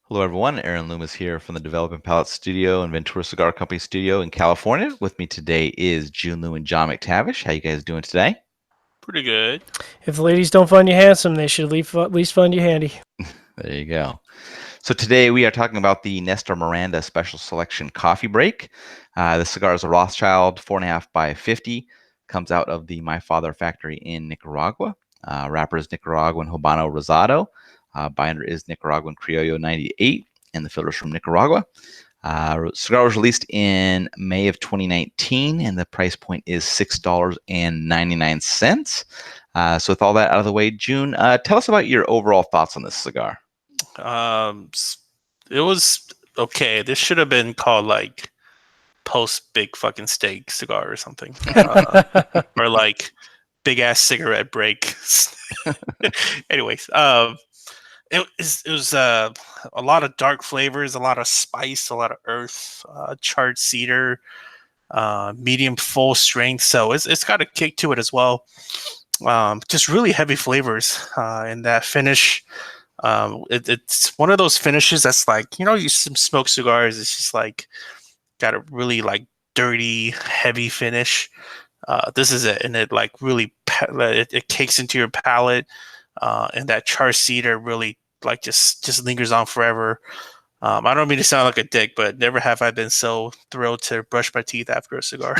Hello, everyone. Aaron Loomis here from the Developing Palates Studio and Ventura Cigar Company Studio in California. With me today is Jiunn and John McTavish. How you guys doing today? Pretty good. If the ladies don't find you handsome, they should at least find you handy. There you go. So today we are talking about the Nestor Miranda Special Selection Coffee Break. The cigar is a Rothschild 4.5 by 50. Comes out of the My Father factory in Nicaragua. Wrapper is Nicaraguan Habano Rosado. Binder is Nicaraguan Criollo 98, and the filter is from Nicaragua. Cigar was released in May of 2019, and the price point is $6.99. So with all that out of the way, Jiunn, tell us about your overall thoughts on this cigar. It was okay. This should have been called like post big fucking steak cigar or something, or like big ass cigarette break. Anyways, it was a lot of dark flavors, a lot of spice, a lot of earth, charred cedar, medium full strength. So it's got a kick to it as well. Just really heavy flavors in that finish. It's one of those finishes that's like, you smoke cigars. It's just like got a really like dirty, heavy finish. This is it, and it like really it cakes into your palate, and that char cedar really like just lingers on forever. I don't mean to sound like a dick, but never have I been so thrilled to brush my teeth after a cigar.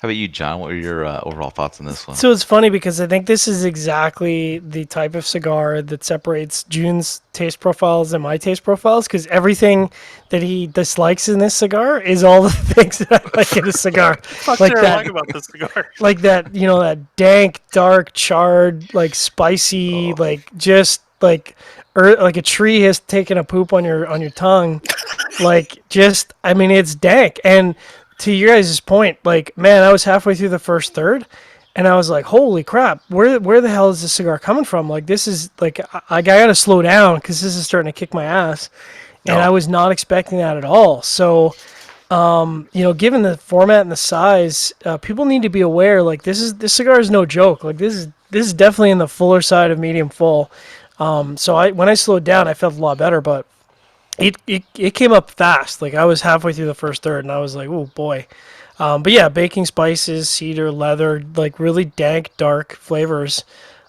How about you, John? What were your overall thoughts on this one? So it's funny because I think this is exactly the type of cigar that separates Jiunn's taste profiles and my taste profiles, because everything that he dislikes in this cigar is all the things that I like in a cigar. Like that, I like about this cigar. Like that, that dank, dark, charred, like spicy, like just like a tree has taken a poop on your tongue. It's dank. And to your guys' point, like, man, I was halfway through the first third, and I was like, holy crap, where the hell is this cigar coming from? Like, this is, like, I got to slow down because this is starting to kick my ass. And I was not expecting that at all. So, given the format and the size, people need to be aware, like, this cigar is no joke. Like, this is definitely in the fuller side of medium full. So when I slowed down, I felt a lot better, but it came up fast. Like, I was halfway through the first third, and I was like, oh boy. But yeah, baking spices, cedar, leather, like really dank, dark flavors,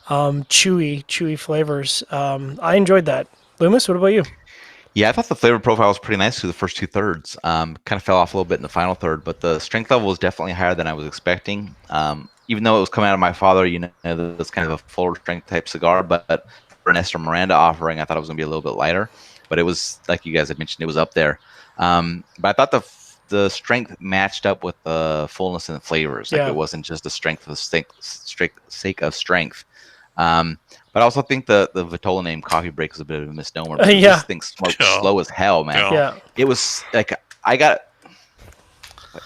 chewy flavors. I enjoyed that. Loomis, what about you? Yeah, I thought the flavor profile was pretty nice through the first two thirds. Kind of fell off a little bit in the final third, but the strength level was definitely higher than I was expecting. Even though it was coming out of My Father, that's kind of a fuller strength type cigar, but for an Nestor Miranda offering, I thought it was going to be a little bit lighter. But it was, like you guys had mentioned, it was up there. But I thought the strength matched up with the fullness and the flavors. Like, it wasn't just a strength for the sake of strength. But I also think the Vitola name Coffee Break is a bit of a misnomer. This thing smoked slow as hell, man. Yeah. It was like I got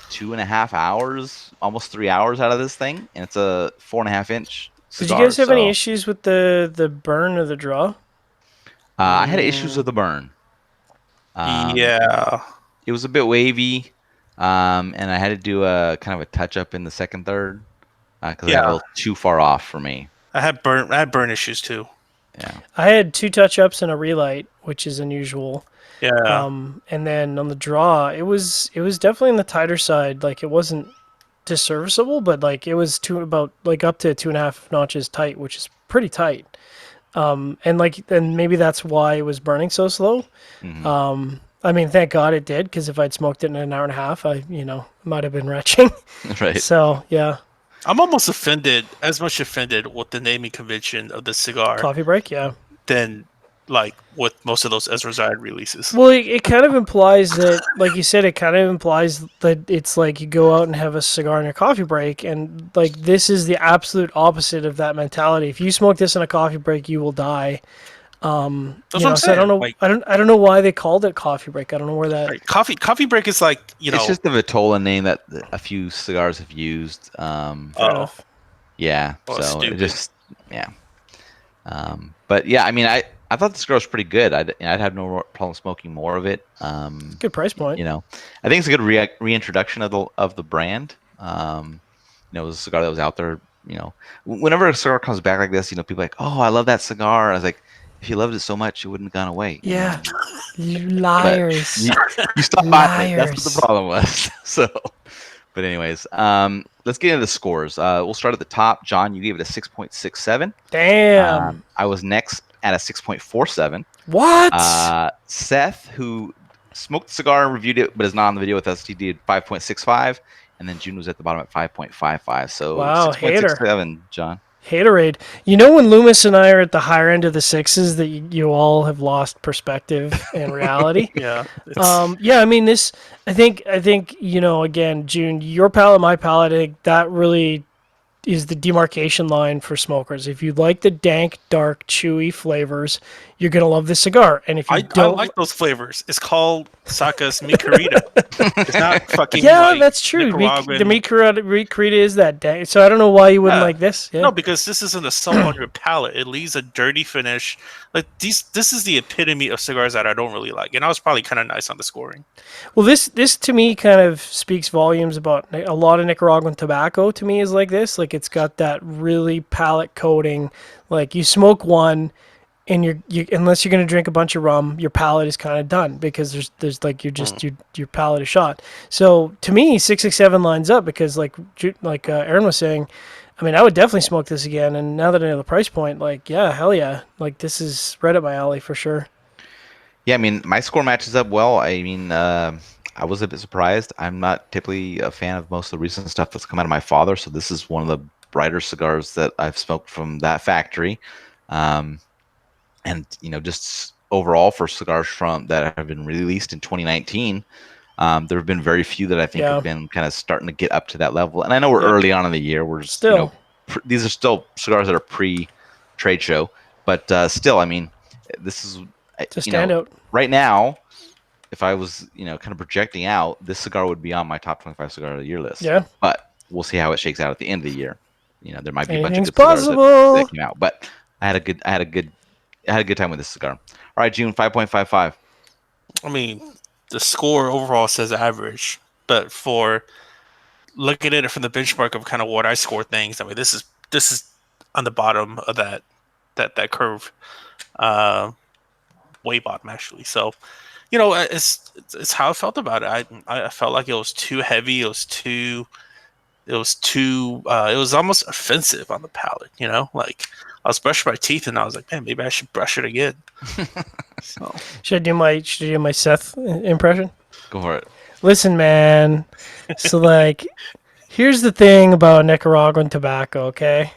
2.5 hours, almost 3 hours out of this thing, and it's a 4.5 inch cigar. Did you guys have any issues with the burn or the draw? I had issues with the burn. Yeah. It was a bit wavy, and I had to do a kind of a touch up in the second third because I got a little too far off for me. I had burn issues too. Yeah. I had 2 touch ups and a relight, which is unusual. Yeah. And then on the draw, it was definitely on the tighter side. Like, it wasn't disserviceable, but like it was up to 2.5 notches tight, which is pretty tight. And maybe that's why it was burning so slow. Mm-hmm. I mean, thank God it did, because if I'd smoked it in an hour and a half, I might have been retching. Right. So yeah. I'm almost offended with the naming convention of the cigar. Coffee Break, yeah. Than like with most of those Ezra releases. Well, it kind of implies that, like you said, it kind of implies that it's like you go out and have a cigar in your coffee break, and like this is the absolute opposite of that mentality. If you smoke this in a coffee break, you will die. That's what I'm saying. So I don't know. Like, I don't know why they called it coffee break. I don't know where that. Right. Coffee break is like It's just the Vitola name that a few cigars have used. Yeah. Oh, so stupid. it just but yeah, I mean, I thought the cigar was pretty good. I'd have no problem smoking more of it. Good price point. I think it's a good reintroduction of the brand. It was a cigar that was out there. Whenever a cigar comes back like this, people are like, oh, I love that cigar. And I was like, if you loved it so much, it wouldn't have gone away. Yeah, you But liars. you stopped buying it. That's what Liars. the problem was. So, but anyways, let's get into the scores. We'll start at the top. John, you gave it a 6.67. Damn. I was next at a 6.47. What? Seth, who smoked the cigar and reviewed it, but is not on the video with us, he did 5.65, and then Jiunn was at the bottom at 5.55. So Wow, hater. 6.67, John. Haterade. You know when Loomis and I are at the higher end of the sixes that you all have lost perspective and reality? Yeah. Yeah, I mean this. I think again, Jiunn, your palate, my palate. I think that really is the demarcation line for smokers. If you like the dank, dark, chewy flavors, you're gonna love this cigar. And if you I don't, like those flavors. It's called Saka's Micarita. It's not fucking yeah, like that's true. Nicaraguan. The Micarita is that dank. So I don't know why you wouldn't like this. Yeah. No, because this isn't a salt on your palate. It leaves a dirty finish. Like this is the epitome of cigars that I don't really like. And I was probably kind of nice on the scoring. Well, this to me kind of speaks volumes about a lot of Nicaraguan tobacco. To me, is like this. Like it's got that really palate coating. Like you smoke one, and you unless you're gonna drink a bunch of rum, your palate is kind of done because there's like your palate is shot. So to me, 667 lines up because like Aaron was saying. I mean, I would definitely smoke this again. And now that I know the price point, like, yeah, hell yeah. Like, this is right up my alley for sure. Yeah, I mean, my score matches up well. I mean, I was a bit surprised. I'm not typically a fan of most of the recent stuff that's come out of my father, so this is one of the brighter cigars that I've smoked from that factory. And just overall for cigars from that have been released in 2019, there have been very few that I think have been kind of starting to get up to that level. And I know we're early on in the year. We're just, still these are still cigars that are pre-trade show, but still, I mean, this is it's a standout. Right now, if I was kind of projecting out, this cigar would be on my top 25 cigar of the year list. Yeah, but we'll see how it shakes out at the end of the year. There might be a bunch of good possible. cigars that came out, but I had a good time with this cigar. All right, Jiunn, 5.55. I mean, the score overall says average, but for looking at it from the benchmark of kind of what I score things, I mean, this is on the bottom of that curve, way bottom actually. So, it's how I felt about it. I felt like it was too heavy. It was almost offensive on the palate. Like I was brushing my teeth and I was like, man, maybe I should brush it again. So. Should I do my Seth impression? Go for it. Listen, man. So like, here's the thing about Nicaraguan tobacco, okay?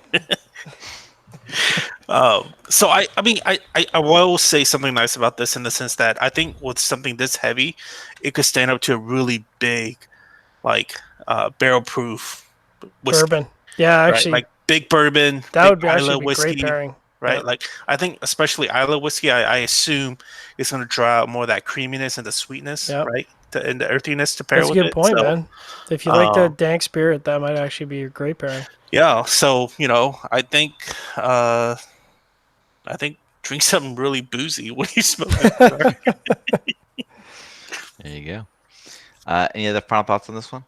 So I mean I will say something nice about this in the sense that I think with something this heavy, it could stand up to a really big, like barrel proof whiskey. Bourbon. Yeah, actually, right? Like big bourbon. That would Isla be whiskey, great pairing. right? Yeah. Like I think especially Isla whiskey, I assume it's going to draw out more of that creaminess and the sweetness, right? And the earthiness to pair That's with a good it. point, So, man. If you like the dank spirit, that might actually be a great pairing. Yeah, so I think drink something really boozy when you smoke it. There you go. Any other final thoughts on this one?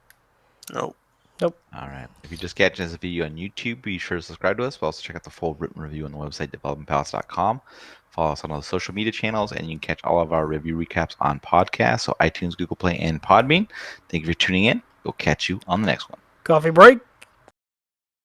Nope. Nope. All right. If you're just catching this video on YouTube, be sure to subscribe to us. But also check out the full written review on the website, developmentpalace.com. Follow us on all the social media channels, and you can catch all of our review recaps on podcasts, so iTunes, Google Play, and Podbean. Thank you for tuning in. We'll catch you on the next one. Coffee break.